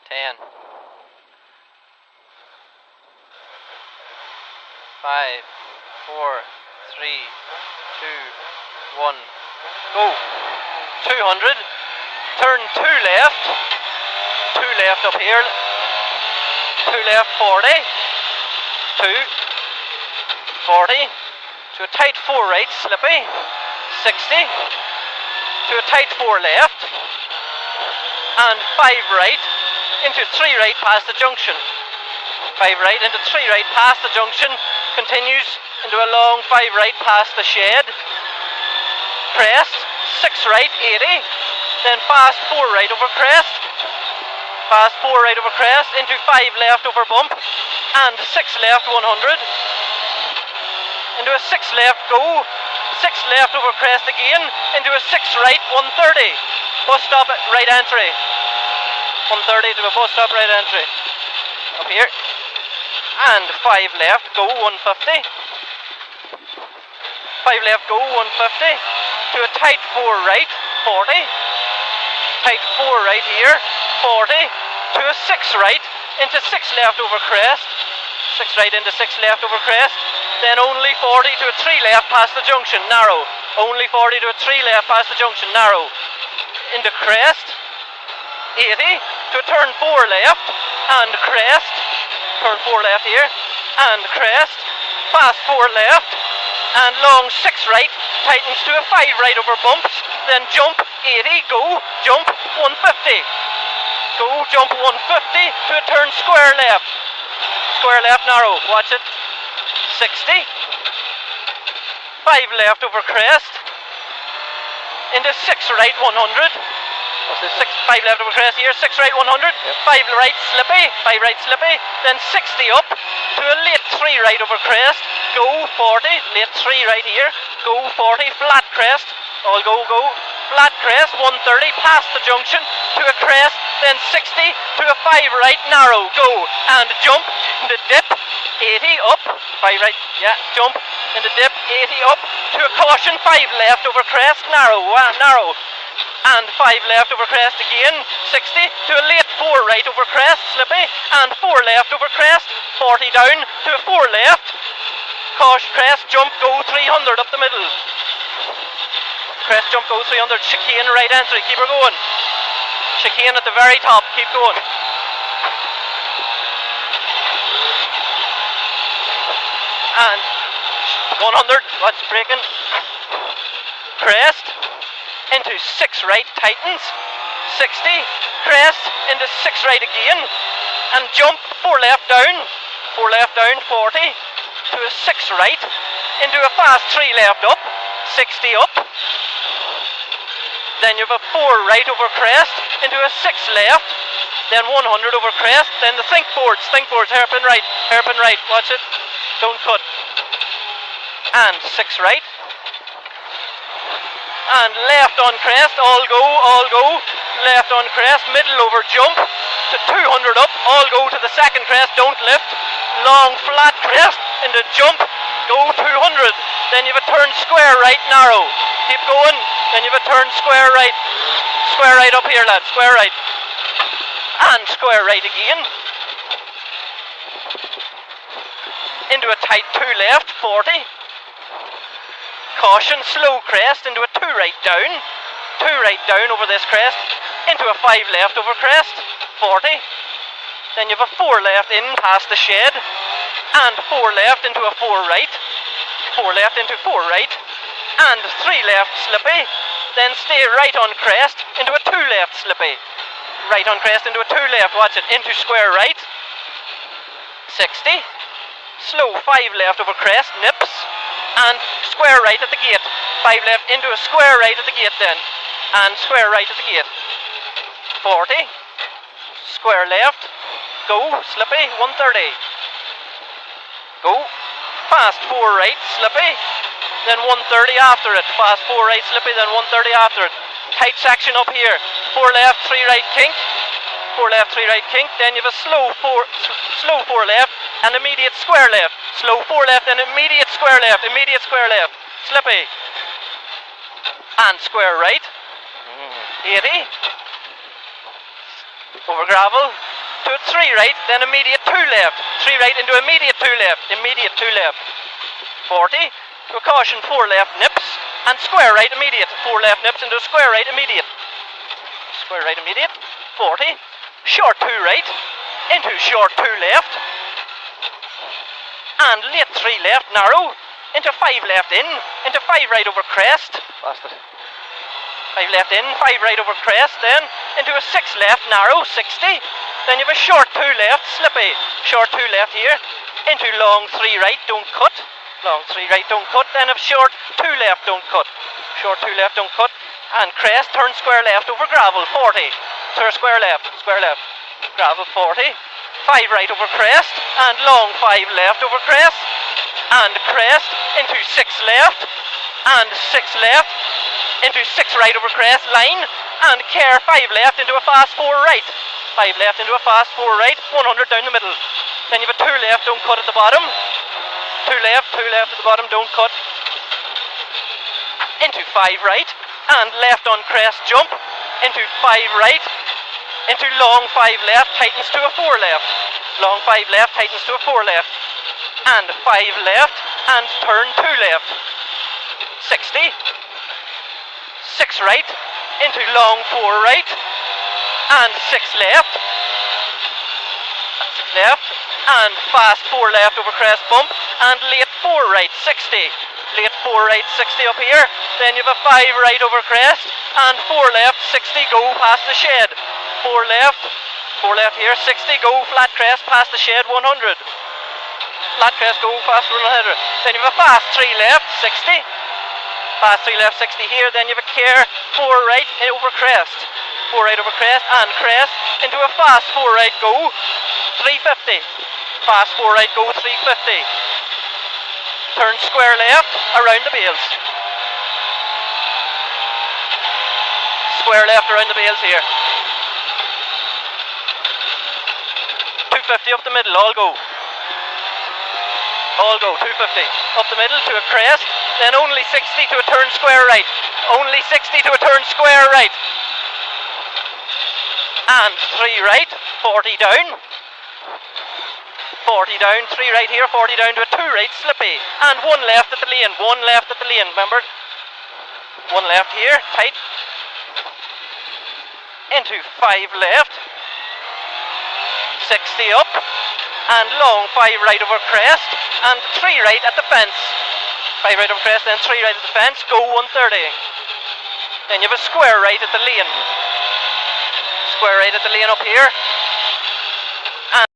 10, 5, 4, 3, 2, 1, go. 200, turn 2 left, 2 left up here, 2 left 40, 2, 40, to a tight 4 right, slippy, 60, to a tight 4 left, and 5 right, into 3 right past the junction. 5 right into 3 right past the junction, continues into a long 5 right past the shed, crest, 6 right 80, then fast 4 right over crest, fast 4 right over crest, into 5 left over bump, and 6 left 100, into a 6 left go, 6 left over crest again, into a 6 right 130, bus stop at right entry, 130 to a bus stop right entry, up here, and 5 left go 150, 5 left go 150, to a tight 4 right 40, tight 4 right here 40, to a 6 right into 6 left over crest, 6 right into 6 left over crest, then only 40 to a 3 left past the junction, narrow, only 40 to a 3 left past the junction, narrow, into crest, 80, to a turn 4 left, and crest, turn 4 left here, and crest, fast 4 left, and long 6 right, tightens to a 5 right over bumps, then jump 80, go, jump 150, go, jump 150, to a turn square left narrow, watch it, 60, 5 left over crest, into 6 right 100, what's this, 5 left over crest here, 6 right 100, yep. 5 right slippy, then 60 up, to a late 3 right over crest, go 40, late 3 right here, go 40, flat crest, all go, flat crest, 130, past the junction, to a crest, then 60, to a 5 right narrow, go, and jump, into dip, 80 up, 5 right, yeah, jump, into dip, 80 up, to a caution, 5 left over crest, narrow, and 5 left over crest again, 60, to a late 4 right over crest, slippy, and 4 left over crest, 40 down, to a 4 left, caution crest, jump, go 300 up the middle, crest, jump, go 300, chicane right entry, keep her going, chicane at the very top, keep going, and 100, what's braking, crest, into 6 right tightens, 60, crest, into 6 right again, and jump 4 left down, 40, to a 6 right, into a fast 3 left up, 60 up, then you have a 4 right over crest, into a 6 left, then 100 over crest, then the think boards, hairpin right, watch it, don't cut, and 6 right, and left on crest, all go, left on crest, middle over jump, to 200 up, all go to the second crest, don't lift, long flat crest, into jump, go 200, then you have a turn square right narrow, keep going, then you have a turn square right up here lads, square right, and square right again, into a tight 2 left, 40, caution, slow crest, into a 2 right down over this crest, into a 5 left over crest, 40, then you have a 4 left in past the shed, and 4 left into a 4 right, 4 left into 4 right, and 3 left slippy, then stay right on crest, into a 2 left slippy, right on crest into a 2 left, watch it, into square right, 60, slow 5 left over crest, nips, and square right at the gate, 5 left into a square right at the gate then, and square right at the gate, 40, square left, go, slippy, 130, go, fast 4 right, slippy, then 130 after it, fast 4 right, slippy, then 130 after it, tight section up here, 4 left, 3 right kink, 4 left, 3 right kink, then you have a slow 4 left, and immediate square left, slow 4 left, and immediate square left, slippy, and square right, 80, over gravel, to a 3 right, then immediate 2 left, 3 right into immediate 2 left, immediate 2 left, 40, to a caution 4 left nips, and square right immediate, 4 left nips into a square right immediate, 40, short 2 right, into short 2 left, and late 3 left narrow, into 5 left in, into 5 right over crest, 5 left in, 5 right over crest, then into a 6 left narrow, 60, then you have a short 2 left, slippy, short 2 left here, into long 3 right, don't cut, long 3 right, don't cut, then have short 2 left, don't cut, short 2 left, don't cut, and crest, turn square left over gravel, 40, turn square left, gravel 40, 5 right over crest, and long 5 left over crest, and crest, into 6 left, and 6 left, into 6 right over crest, line, and care 5 left into a fast 4 right, 5 left into a fast 4 right, 100 down the middle, then you have a 2 left, don't cut at the bottom, 2 left at the bottom, don't cut, into 5 right, and left on crest jump, into 5 right, into long 5 left, tightens to a 4 left, long 5 left, tightens to a 4 left, and 5 left, and turn 2 left, 60, 6 right, into long 4 right, and 6 left, and fast 4 left over crest bump, and late 4 right, 60, late 4 right, 60 up here, then you have a 5 right over crest, and 4 left, 60, go past the shed, 4 left here, 60, go flat crest past the shed, 100, flat crest, go fast 100, then you have a fast 3 left, 60, fast 3 left, 60 here, then you have a care 4 right over crest, 4 right over crest, and crest, into a fast 4 right, go, 350, fast 4 right, go, 350, turn square left, around the bales, square left around the bales here, 250 up the middle, all go, 250, up the middle to a crest, then only 60 to a turn square right, only 60 to a turn square right, and 3 right, 40 down, 3 right here, 40 down to a 2 right, slippy, and 1 left at the lane, remember, 1 left here, tight, into 5 left, 60 up, and long 5 right over crest, and 3 right at the fence, 5 right over crest, then 3 right at the fence, go 130, then you have a square right at the lane, up here,